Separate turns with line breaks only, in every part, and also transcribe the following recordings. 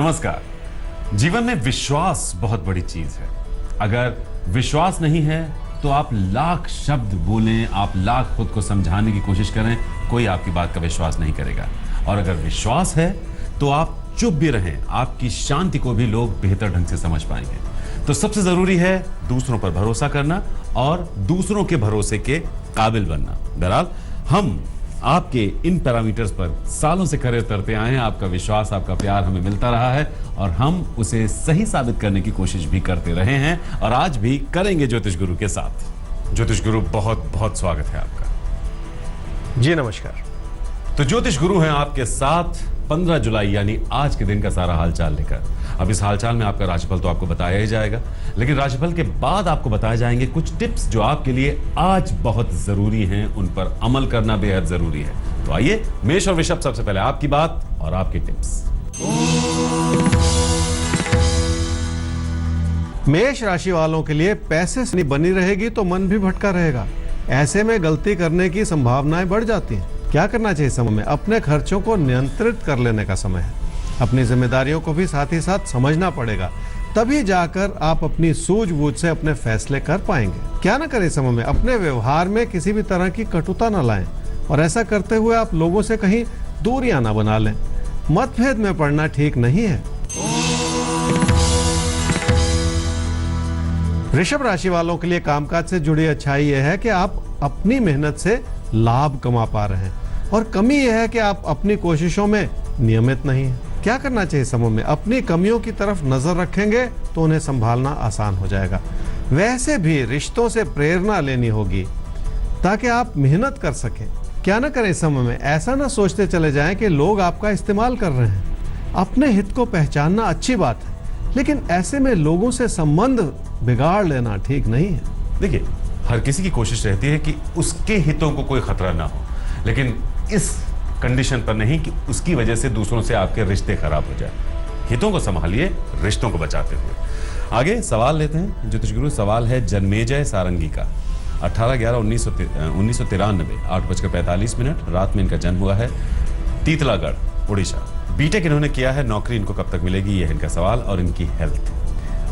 नमस्कार। जीवन में विश्वास बहुत बड़ी चीज है। अगर विश्वास नहीं है तो आप लाख शब्द बोलें, आप लाख खुद को समझाने की कोशिश करें, कोई आपकी बात का विश्वास नहीं करेगा। और अगर विश्वास है तो आप चुप भी रहें, आपकी शांति को भी लोग बेहतर ढंग से समझ पाएंगे। तो सबसे जरूरी है दूसरों पर भरोसा करना और दूसरों के भरोसे के काबिल बनना। बहरहाल हम आपके इन पैरामीटर्स पर सालों से खरे उतरते आए हैं। आपका विश्वास, आपका प्यार हमें मिलता रहा है और हम उसे सही साबित करने की कोशिश भी करते रहे हैं और आज भी करेंगे ज्योतिष गुरु के साथ। ज्योतिष गुरु, बहुत बहुत स्वागत है आपका।
जी नमस्कार।
तो ज्योतिष गुरु हैं आपके साथ 15 जुलाई यानी आज के दिन का सारा हालचाल लेकर। अब इस हालचाल में आपका राशिफल तो आपको बताया ही जाएगा, लेकिन राशिफल के बाद आपको बताए जाएंगे कुछ टिप्स जो आपके लिए आज बहुत जरूरी हैं, उन पर अमल करना बेहद जरूरी है। तो आइए, मेष और वृषभ, सबसे पहले आपकी बात और आपकी टिप्स।
मेष राशि वालों के लिए पैसे से बनी रहेगी तो मन भी भटका रहेगा। ऐसे में गलती करने की संभावनाएं बढ़ जाती हैं। क्या करना चाहिए समय में? अपने खर्चों को नियंत्रित कर लेने का समय है। अपनी जिम्मेदारियों को भी साथ ही साथ समझना पड़ेगा, तभी जाकर आप अपनी सूझबूझ से अपने फैसले कर पाएंगे। क्या ना करें समय में? अपने व्यवहार में किसी भी तरह की कटुता न लाएं और ऐसा करते हुए आप लोगों से कहीं दूरियां ना बना लें। मतभेद में पड़ना ठीक नहीं है। वृषभ राशि वालों के लिए कामकाज से जुड़ी अच्छाई यह है कि आप अपनी मेहनत से लाभ कमा पा रहे हैं और कमी यह है कि आप अपनी कोशिशों में नियमित नहीं हैं। क्या करना चाहिए समय में? अपनी कमियों की तरफ नजर रखेंगे तो उन्हें संभालना आसान हो जाएगा। वैसे भी रिश्तों से प्रेरणा लेनी होगी ताकि आप मेहनत कर सकें। क्या ना करें समय में? ऐसा ना सोचते चले जाएं कि लोग आपका इस्तेमाल कर रहे हैं। अपने हित को पहचानना अच्छी बात है, लेकिन ऐसे में लोगों से संबंध बिगाड़ लेना ठीक नहीं है।
देखिए, हर किसी की कोशिश रहती है कि उसके हितों को कोई खतरा ना हो, लेकिन इस कंडीशन पर नहीं कि उसकी वजह से दूसरों से आपके रिश्ते खराब हो जाए। हितों को संभालिए, रिश्तों को बचाते हुए। आगे सवाल लेते हैं ज्योतिष गुरु। सवाल है जन्मेजय सारंगी का। 18/11/1993 8:45 रात में इनका जन्म हुआ है, तीतलागढ़, उड़ीसा। बीटेक इन्होंने किया है, नौकरी इनको कब तक मिलेगी, यह इनका सवाल। और इनकी हेल्थ।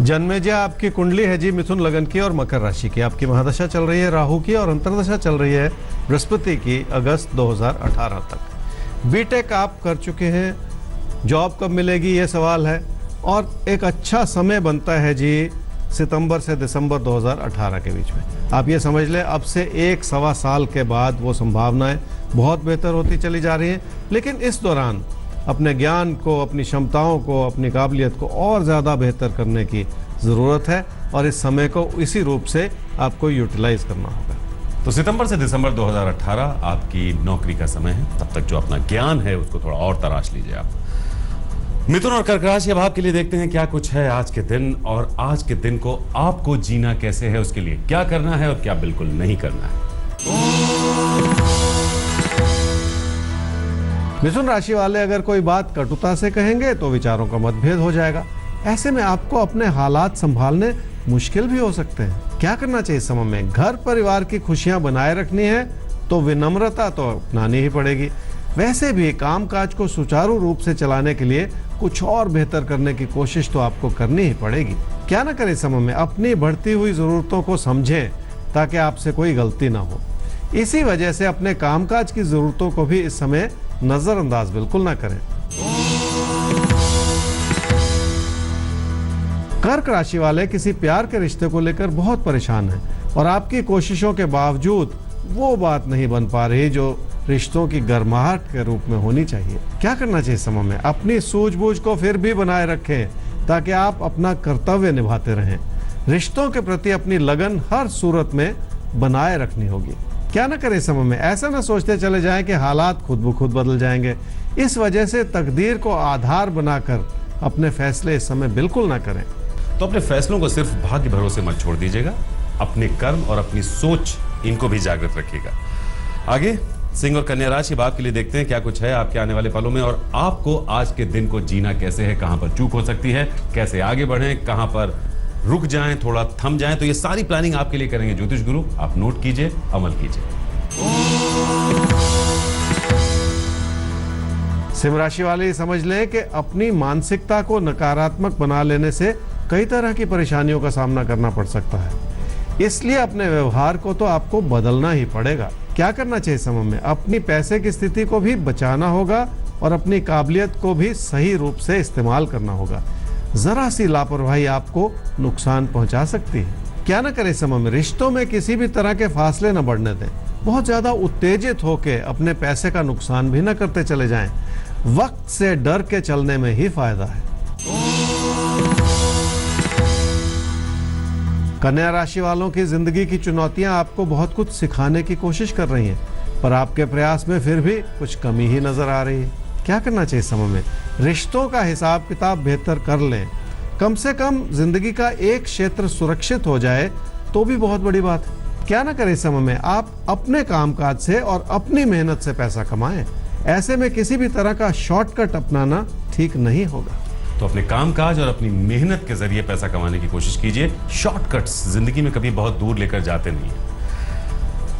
जन्मेजय आपकी कुंडली है जी मिथुन लगन की और मकर राशि की। आपकी महादशा चल रही है राहु की और अंतरदशा चल रही है बृहस्पति की अगस्त 2018 तक। बीटेक आप कर चुके हैं, जॉब कब मिलेगी ये सवाल है। और एक अच्छा समय बनता है जी सितंबर से दिसंबर 2018 के बीच में। आप ये समझ लें, अब से 1-1.25 साल के बाद वो संभावनाएं बहुत बेहतर होती चली जा रही हैं। लेकिन इस दौरान अपने ज्ञान को, अपनी क्षमताओं को, अपनी काबिलियत को और ज़्यादा बेहतर करने की ज़रूरत है और इस समय को इसी रूप से आपको यूटिलाइज करना होगा।
तो सितंबर से दिसंबर 2018 आपकी नौकरी का समय है। तब तक जो अपना ज्ञान है उसको थोड़ा और तराश लीजिए आप। मिथुन और कर्क राशि, अब आपके लिए देखते हैं क्या कुछ है आज के दिन। और आज के दिन को आपको जीना कैसे है, उसके लिए क्या करना है और क्या बिल्कुल नहीं करना है।
मिथुन राशि वाले अगर कोई बात कटुता से कहेंगे तो विचारों का मतभेद हो जाएगा। ऐसे में आपको अपने हालात संभालने मुश्किल भी हो सकते हैं। क्या करना चाहिए समय में? घर परिवार की खुशियां बनाए रखनी है तो विनम्रता तो अपनानी ही पड़ेगी। वैसे भी कामकाज को सुचारू रूप से चलाने के लिए कुछ और बेहतर करने की कोशिश तो आपको करनी ही पड़ेगी। क्या ना करें समय में? अपनी बढ़ती हुई जरूरतों को समझें ताकि आपसे कोई गलती ना हो। इसी वजह से अपने कामकाज की जरूरतों को भी इस समय नजरअंदाज बिल्कुल ना करें। कर्क राशि वाले किसी प्यार के रिश्ते को लेकर बहुत परेशान हैं और आपकी कोशिशों के बावजूद वो बात नहीं बन पा रही जो रिश्तों की गर्माहट के रूप में होनी चाहिए। क्या करना चाहिए समय में? अपनी सूझबूझ को फिर भी बनाए रखें ताकि आप अपना कर्तव्य निभाते रहें। रिश्तों के प्रति अपनी लगन हर सूरत में बनाए रखनी होगी। क्या ना करें समय में? ऐसा ना सोचते चले जाएं कि हालात खुद ब खुद बदल जाएंगे। इस वजह से तकदीर को आधार बनाकर अपने फैसले इस समय बिल्कुल ना करें।
तो अपने फैसलों को सिर्फ भाग्य भरोसे मत छोड़ दीजिएगा, अपने कर्म और अपनी सोच इनको भी जागृत रखिएगा। आगे सिंह और कन्या राशि, बात के लिए देखते हैं क्या कुछ है आपके आने वाले पलों में और आपको आज के दिन को जीना कैसे है, कहां पर चूक हो सकती है, कैसे आगे बढ़ें, कहां पर रुक जाएं, थोड़ा थम जाएं। तो ये सारी प्लानिंग आपके लिए करेंगे ज्योतिष गुरु। आप नोट कीजिए, अमल कीजिए।
सिंह राशि वाले ये समझ लें कि अपनी मानसिकता को नकारात्मक बना लेने से कई तरह की परेशानियों का सामना करना पड़ सकता है, इसलिए अपने व्यवहार को तो आपको बदलना ही पड़ेगा। क्या करना चाहिए समय में? अपनी पैसे की स्थिति को भी बचाना होगा और अपनी काबिलियत को भी सही रूप से इस्तेमाल करना होगा। जरा सी लापरवाही आपको नुकसान पहुंचा सकती है। क्या ना करें समय में? रिश्तों में किसी भी तरह के फासले न बढ़ने दें। बहुत ज्यादा उत्तेजित होकर अपने पैसे का नुकसान भी न करते चले जाएं। वक्त से डर के चलने में ही फायदा है। कन्या राशि वालों की जिंदगी की चुनौतियां आपको बहुत कुछ सिखाने की कोशिश कर रही हैं, पर आपके प्रयास में फिर भी कुछ कमी ही नजर आ रही है। क्या करना चाहिए समय में? रिश्तों का हिसाब किताब बेहतर कर लें। कम से कम जिंदगी का एक क्षेत्र सुरक्षित हो जाए तो भी बहुत बड़ी बात है। क्या ना करें समय में? आप अपने कामकाज से और अपनी मेहनत से पैसा कमाएं। ऐसे में किसी भी तरह का शॉर्टकट अपनाना ठीक नहीं होगा।
तो अपने कामकाज और अपनी मेहनत के जरिए पैसा कमाने की कोशिश कीजिए। शॉर्टकट्स जिंदगी में कभी बहुत दूर लेकर जाते नहीं है।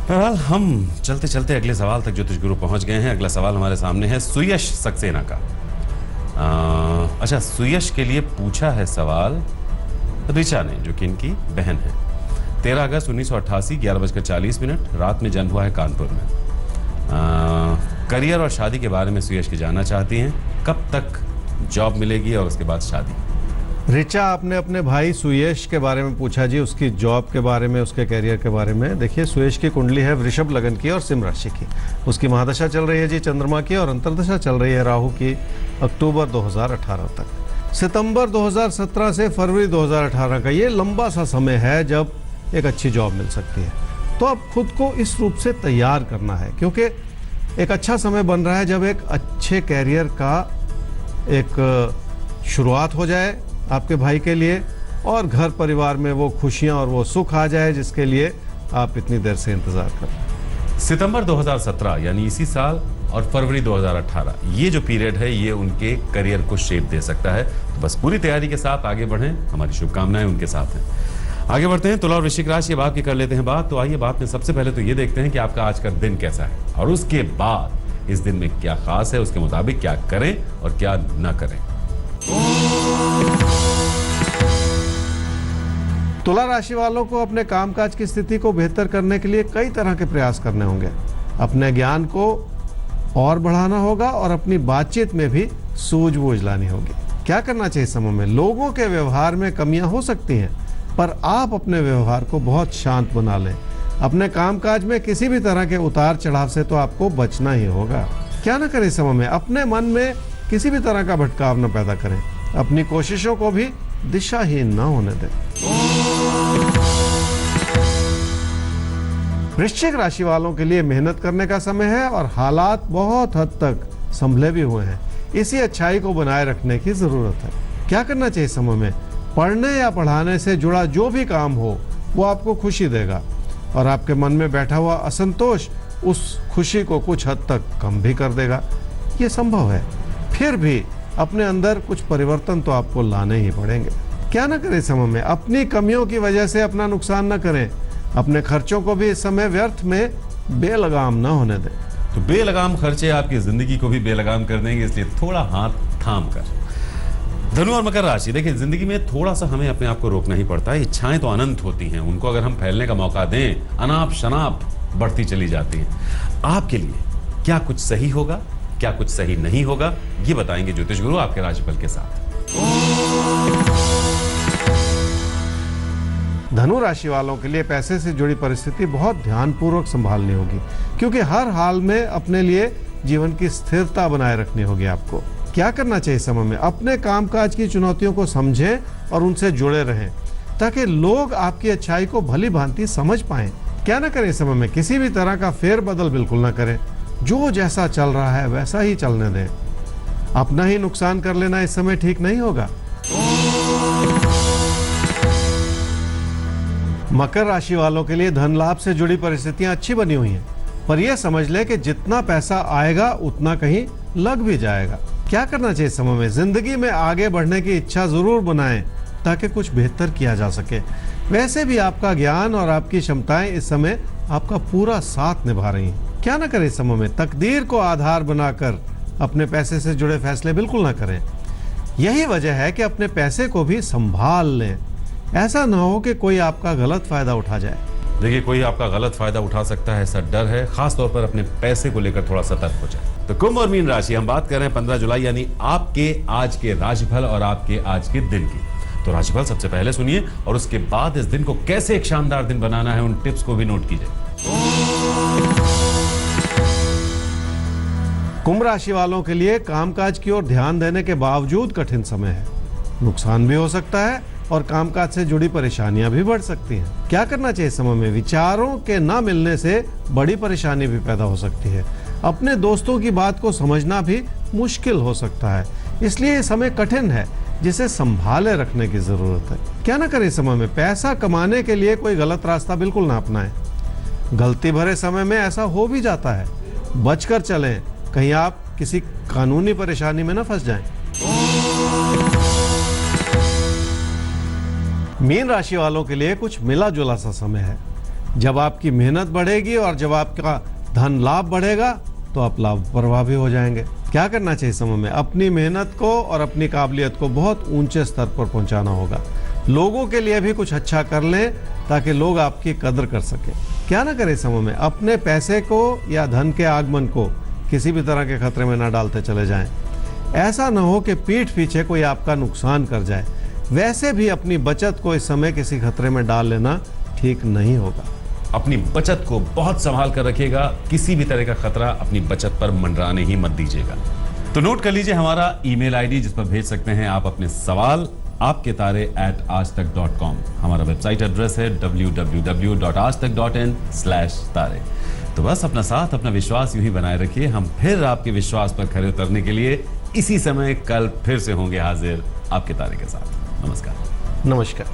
बहरहाल हम चलते चलते अगले सवाल तक ज्योतिष गुरु पहुंच गए हैं। अगला सवाल हमारे सामने है सुयश सक्सेना का। अच्छा, सुयश के लिए पूछा है सवाल ऋचा ने, जो कि इनकी बहन है। 13 अगस्त 1988 11:40 रात में जन्म हुआ है कानपुर में। करियर और शादी के बारे में सुयश की जानना चाहती हैं। कब तक जॉब मिलेगी और उसके बाद शादी?
ऋचा, आपने अपने भाई सुयश के बारे में पूछा जी, उसकी जॉब के बारे में, उसके करियर के बारे में। देखिए, सुयश की कुंडली है वृषभ लगन की और सिंह राशि की। उसकी महादशा चल रही है जी चंद्रमा की, और अंतर्दशा चल रही है राहु की अक्टूबर 2018 तक। सितंबर 2017 से फरवरी 2018 का ये लंबा सा समय है जब एक अच्छी जॉब मिल सकती है। तो अब खुद को इस रूप से तैयार करना है, क्योंकि एक अच्छा समय बन रहा है जब एक अच्छे कैरियर का एक शुरुआत हो जाए आपके भाई के लिए, और घर परिवार में वो खुशियां और वो सुख आ जाए जिसके लिए आप इतनी देर से इंतजार कर रहे हैं।
सितंबर 2017 यानी इसी साल और फरवरी 2018, ये जो पीरियड है ये उनके करियर को शेप दे सकता है। तो बस पूरी तैयारी के साथ आगे बढ़ें, हमारी शुभकामनाएं उनके साथ हैं। आगे बढ़ते हैं। तुला और वृश्चिक राशि, अब आपकी कर लेते हैं बात। तो आइए बात में सबसे पहले तो ये देखते हैं कि आपका आज का दिन कैसा है, और उसके बाद इस दिन में क्या खास है, उसके मुताबिक क्या करें और क्या न करें।
तुला राशि वालों को अपने कामकाज की स्थिति को बेहतर करने के लिए कई तरह के प्रयास करने होंगे। अपने ज्ञान को और बढ़ाना होगा और अपनी बातचीत में भी सूझबूझ लानी होगी। क्या करना चाहिए समय में? लोगों के व्यवहार में कमियां हो सकती हैं, पर आप अपने व्यवहार को बहुत शांत बना लें। अपने कामकाज में किसी भी तरह के उतार चढ़ाव से तो आपको बचना ही होगा। क्या ना करें समय में? अपने मन में किसी भी तरह का भटकाव न पैदा करें। अपनी कोशिशों को भी दिशाहीन न होने दें। वृश्चिक राशि वालों के लिए मेहनत करने का समय है और हालात बहुत हद तक संभले भी हुए हैं। इसी अच्छाई को बनाए रखने की जरूरत है। क्या करना चाहिए समय में? पढ़ने या पढ़ाने से जुड़ा जो भी काम हो वो आपको खुशी देगा, और आपके मन में बैठा हुआ असंतोष उस खुशी को कुछ हद तक कम भी कर देगा। ये संभव है। फिर भी अपने अंदर कुछ परिवर्तन तो आपको लाने ही पड़ेंगे। क्या ना करें समय में? अपनी कमियों की वजह से अपना नुकसान न करें। अपने खर्चों को भी इस समय व्यर्थ में बेलगाम न होने दें।
तो बेलगाम खर्चे आपकी जिंदगी को भी बेलगाम कर देंगे, इसलिए थोड़ा हाथ थाम कर। धनु और मकर राशि, देखिए जिंदगी में थोड़ा सा हमें अपने आप को रोकना ही पड़ता है। इच्छाएं तो अनंत होती हैं, उनको अगर हम फैलने का मौका दें, अनाप शनाप बढ़ती चली जाती हैं। आपके लिए क्या कुछ सही होगा, क्या कुछ सही नहीं होगा, ये बताएंगे ज्योतिष गुरु आपके राशिफल के साथ।
धनु राशि वालों के लिए पैसे से जुड़ी परिस्थिति बहुत ध्यानपूर्वक संभालनी होगी, क्योंकि हर हाल में अपने लिए जीवन की स्थिरता बनाए रखनी होगी आपको। क्या करना चाहिए समय में? अपने कामकाज की चुनौतियों को समझें और उनसे जुड़े रहें, ताकि लोग आपकी अच्छाई को भली भांति समझ पाएं। क्या ना करें समय में? किसी भी तरह का फेरबदल बिल्कुल ना करें। जो जैसा चल रहा है वैसा ही चलने दें। अपना ही नुकसान कर लेना इस समय ठीक नहीं होगा। मकर राशि वालों के लिए धन लाभ से जुड़ी परिस्थितियां अच्छी बनी हुई हैं, पर यह समझ ले कि जितना पैसा आएगा उतना कहीं लग भी जाएगा। क्या करना चाहिए समय में? जिंदगी में आगे बढ़ने की इच्छा जरूर बनाएं, ताकि कुछ बेहतर किया जा सके। वैसे भी आपका ज्ञान और आपकी क्षमताएं इस समय आपका पूरा साथ निभा रही हैं। क्या ना करें समय में? तकदीर को आधार बनाकर अपने पैसे से जुड़े फैसले बिल्कुल ना करें। यही वजह है कि अपने पैसे को भी संभाल लें, ऐसा ना हो कि कोई आपका गलत फायदा उठा जाए।
देखिए, कोई आपका गलत फायदा उठा सकता है, ऐसा डर है। खास तौर पर अपने पैसे को लेकर थोड़ा सतर्क हो जाए। तो कुंभ और मीन राशि, हम बात कर रहे हैं 15 जुलाई यानी आपके आज के राशिफल और आपके आज के दिन की। तो राशिफल सबसे पहले सुनिए और उसके बाद इस दिन को कैसे एक शानदार दिन बनाना है, उन टिप्स को भी नोट कीजिए।
कुंभ राशि वालों के लिए कामकाज की ओर ध्यान देने के बावजूद कठिन समय है। नुकसान भी हो सकता है और कामकाज से जुड़ी परेशानियां भी बढ़ सकती हैं। क्या करना चाहिए इस समय में? विचारों के ना मिलने से बड़ी परेशानी भी पैदा हो सकती है। अपने दोस्तों की बात को समझना भी मुश्किल हो सकता है, इसलिए ये समय कठिन है जिसे संभाले रखने की जरूरत है। क्या ना करें इस समय में? पैसा कमाने के लिए कोई गलत रास्ता बिल्कुल ना अपनाएं। गलती भरे समय में ऐसा हो भी जाता है, बचकर चलें, कहीं आप किसी कानूनी परेशानी में ना फंस जाएं। मीन राशि वालों के लिए कुछ मिला जुला सा समय है। जब आपकी मेहनत बढ़ेगी और जब आपका धन लाभ बढ़ेगा तो आप लापरवाह भी हो जाएंगे। क्या करना चाहिए समय में? अपनी मेहनत को और अपनी काबिलियत को बहुत ऊंचे स्तर पर पहुंचाना होगा। लोगों के लिए भी कुछ अच्छा कर लें ताकि लोग आपकी कदर कर सकें। क्या ना करें समय में? अपने पैसे को या धन के आगमन को किसी भी तरह के खतरे में ना डालते चले जाएं। ऐसा ना हो कि पीठ पीछे कोई आपका नुकसान कर जाए। वैसे भी अपनी बचत को इस समय किसी खतरे में डाल लेना ठीक नहीं होगा।
अपनी बचत को बहुत संभाल कर रखिएगा। किसी भी तरह का खतरा अपनी बचत पर मंडराने ही मत दीजिएगा। तो नोट कर लीजिए हमारा ईमेल आईडी, जिस पर भेज सकते हैं आप अपने सवाल, आपके तारे @aajtak.com। हमारा वेबसाइट एड्रेस है www.aajtak.in/तारे। तो बस अपना साथ, अपना विश्वास यूं ही बनाए रखिए। हम फिर आपके विश्वास पर खरे उतरने के लिए इसी समय कल फिर से होंगे हाजिर आपके तारे के साथ। नमस्कार।
नमस्कार।